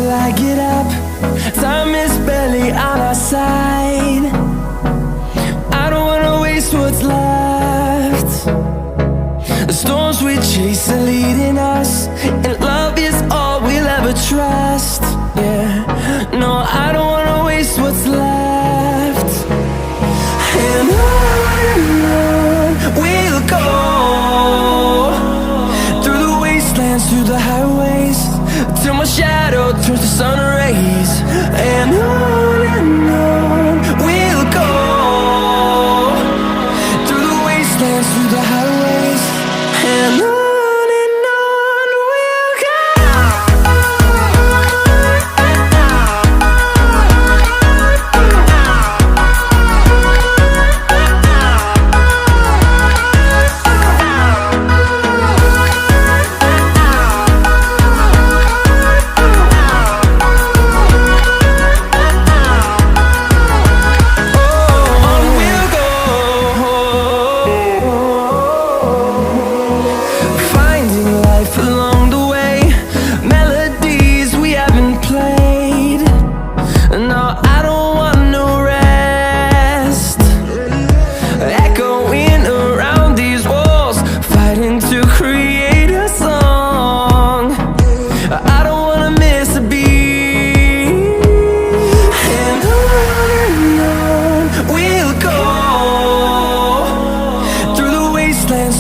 till I get up. Time is barely on our side. I don't wanna waste what's left. The storms we chase are leading us, and love is all we'll ever trust. Yeah, no, I don't wanna waste what's left. And on we'll go, through the wastelands, through the highways, till my shadow turns to sun rays. And on we'll go, through the wastelands, through the highways, and on we'll go.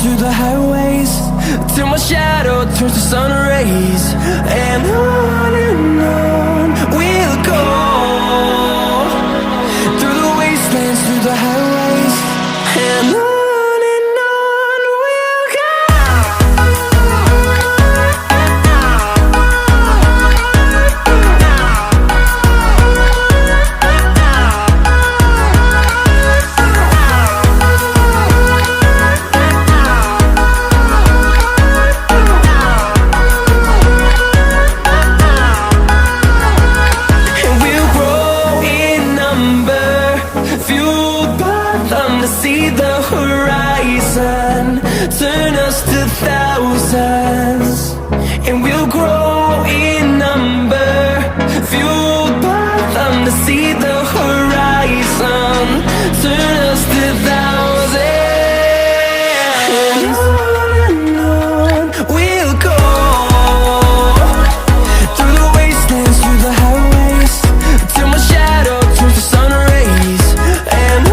Through the highways, till my shadow turns to sun rays. And on we'll go, through the wastelands, through the highways, and on we'll go. See the horizon, turn us to thousands, and we'll grow in number, fueled by them. To see the horizon, turn us to thousands, and on we'll go, through the wastelands, through the highways, till my shadow turns to sun rays. And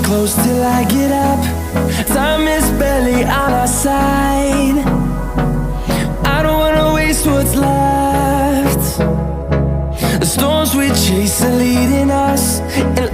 close till I get up. Time is barely on our side. I don't wanna waste what's left. The storms we chase are leading us, and